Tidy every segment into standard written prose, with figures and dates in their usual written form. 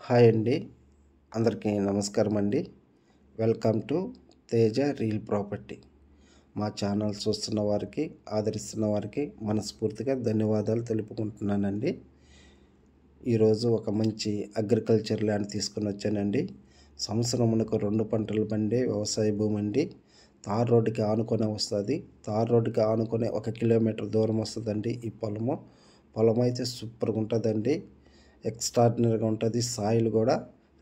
Hi అండి, అందరికీ నమస్కారం అండి. Welcome to Teja real property. మా ఛానల్ చూస్తున్న వారికి, ఆదరిస్తున్న వారికి మనస్ఫూర్తిగా ధన్యవాదాలు తెలుపుకుంటున్నానండి. ఈరోజు ఒక మంచి అగ్రికల్చర్ ల్యాండ్ తీసుకొని వచ్చానండి. సంవత్సరమునకు 2 పంటలు పండే వ్యవసాయ భూమి అండి. తార్ రోడ్డుకి ఆనుకొని వస్తుంది. తార్ రోడ్డుకి ఆనుకొని 1 కిలోమీటర్ దూరం వస్తుందండి. ఈ పొలం అయితే సూపర్గా ఉంటుందండి. ఎక్స్ట్రాడినరీగా ఉంటుంది. సాయిల్ కూడా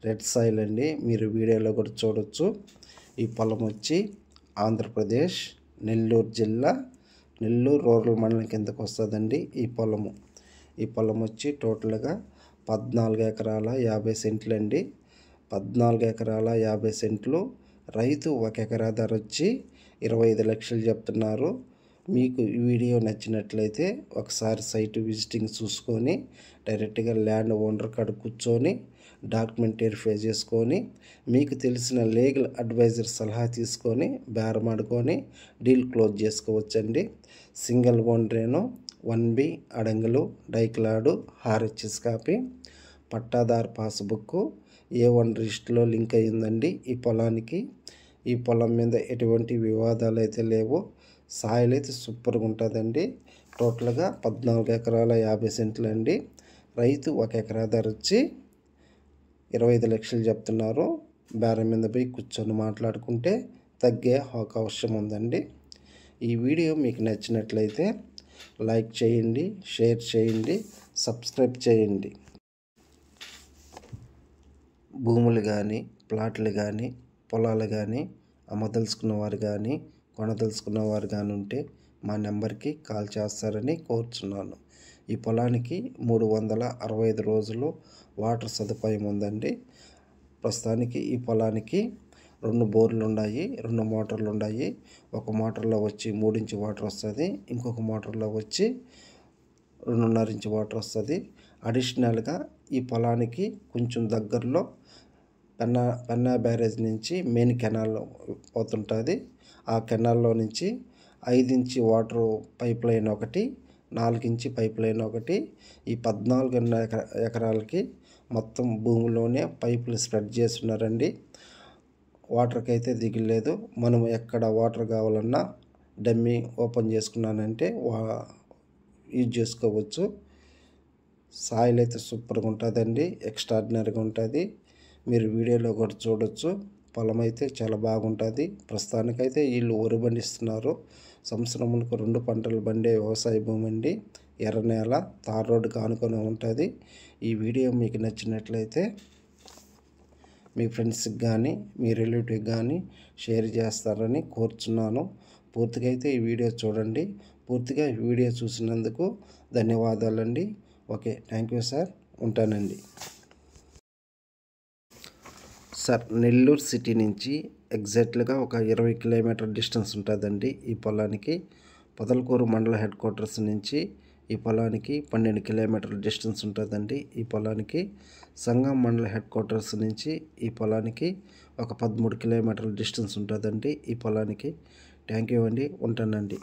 రెడ్ సాయిల్ అండి. మీరు వీడియోలో కూడా చూడొచ్చు. ఈ పొలం వచ్చి ఆంధ్రప్రదేశ్ నెల్లూరు జిల్లా నెల్లూరు రూరల్ మండలం కిందకు వస్తుందండి. ఈ పొలం వచ్చి టోటల్గా 14 ఎకరాల 50 సెంట్లు అండి. 14 ఎకరాల 50 సెంట్లు. రైతు 1 ఎకరా ధర వచ్చి 25 లక్షలు చెప్తున్నారు. మీకు ఈ వీడియో నచ్చినట్లయితే ఒకసారి సైట్ విజిటింగ్ చూసుకొని డైరెక్ట్గా ల్యాండ్ ఓనర్ కాడ కూర్చొని డాక్యుమెంట్ వెరిఫై చేసుకొని మీకు తెలిసిన లీగల్ అడ్వైజర్ సలహా తీసుకొని బేరమాడుకొని డీల్ క్లోజ్ చేసుకోవచ్చండి. సింగిల్ ఓనరేను, 1B అడంగులు, డైక్లాడు, RHS కాపీ, పట్టాదారు పాస్బుక్, A1 రిజిస్టర్లో లింక్ అయ్యిందండి. ఈ పొలం మీద ఎటువంటి వివాదాలు అయితే లేవు. సాయిల్ అయితే సూపర్గా ఉంటుందండి. టోటల్గా 14 ఎకరాల 50 సెంట్లు అండి. రైతు 1 ఎకరా ధర వచ్చి 25 లక్షలు చెప్తున్నారు. బేరం మీద పోయి కూర్చొని మాట్లాడుకుంటే తగ్గే అవకాశం ఉందండి. ఈ వీడియో మీకు నచ్చినట్లయితే లైక్ చేయండి, షేర్ చేయండి, సబ్స్క్రైబ్ చేయండి. భూములు కానీ, ప్లాట్లు కానీ, పొలాలు కానీ అమ్మదలుచుకున్న వారు కానీ, కొనదలుచుకున్న వారు కానీ ఉంటే మా నెంబర్కి కాల్ చేస్తారని కోరుచున్నాను. ఈ పొలానికి 365 రోజులు వాటర్ సదుపాయం ఉందండి. ప్రస్తుతానికి ఈ పొలానికి 2 బోర్లు ఉన్నాయి, 2 మోటార్లు ఉన్నాయి. ఒక మోటార్లో వచ్చి 3 ఇంచు వాటర్ వస్తుంది, ఇంకొక మోటార్లో వచ్చి 2.5 ఇంచు వాటర్ వస్తుంది. అడిషనల్గా ఈ పొలానికి కొంచెం దగ్గరలో పెన్నా బ్యారేజ్ నుంచి మెయిన్ కెనాల్ పోతుంటుంది. ఆ కెనాల్లో నుంచి 5 ఇంచు వాటర్ పైప్ లైన్ ఒకటి, 4 ఇంచు పైప్ లైన్ ఒకటి. ఈ 14 ఎకరాలకి మొత్తం భూమిలోనే పైపులు స్ప్రెడ్ చేస్తున్నారండి. వాటర్కి అయితే దిగులేదు. మనం ఎక్కడ వాటర్ కావాలన్నా డమ్మీ ఓపెన్ చేసుకున్నానంటే యూజ్ చేసుకోవచ్చు. సాయిల్ అయితే సూపర్గా ఉంటుందండి, ఎక్స్ట్రాడినరీగా ఉంటుంది. మీరు వీడియోలో కూడా చూడొచ్చు. పొలం అయితే చాలా బాగుంటుంది. ప్రస్తుతానికైతే వీళ్ళు వరి పండిస్తున్నారు. సంవత్సరమునకు 2 పంటలు పండే వ్యవసాయ భూమి అండి. ఎర్ర నేల, తార్ రోడ్డుకి ఆనుకొని ఉంటుంది. ఈ వీడియో మీకు నచ్చినట్లయితే మీ ఫ్రెండ్స్కి కానీ, మీ రిలేటివ్కి కానీ షేర్ చేస్తారని కోరుచున్నాను. పూర్తిగా అయితే ఈ వీడియో చూడండి. పూర్తిగా ఈ వీడియో చూసినందుకు ధన్యవాదాలండి. Okay, thank you sir. ఉంటానండి సార్. నెల్లూరు సిటీ నుంచి ఎగ్జాక్ట్గా ఒక 20 కిలోమీటర్ డిస్టెన్స్ ఉంటుందండి. ఈ పొలానికి పొదలకూరు మండల హెడ్ క్వార్టర్స్ నుంచి ఈ పొలానికి 12 కిలోమీటర్ల డిస్టెన్స్ ఉంటుందండి. ఈ పొలానికి సంగం మండల హెడ్ క్వార్టర్స్ నుంచి ఈ పొలానికి ఒక 13 కిలోమీటర్ల డిస్టెన్స్ ఉంటుందండి. ఈ పొలానికి థ్యాంక్ యూ అండి. ఉంటానండి.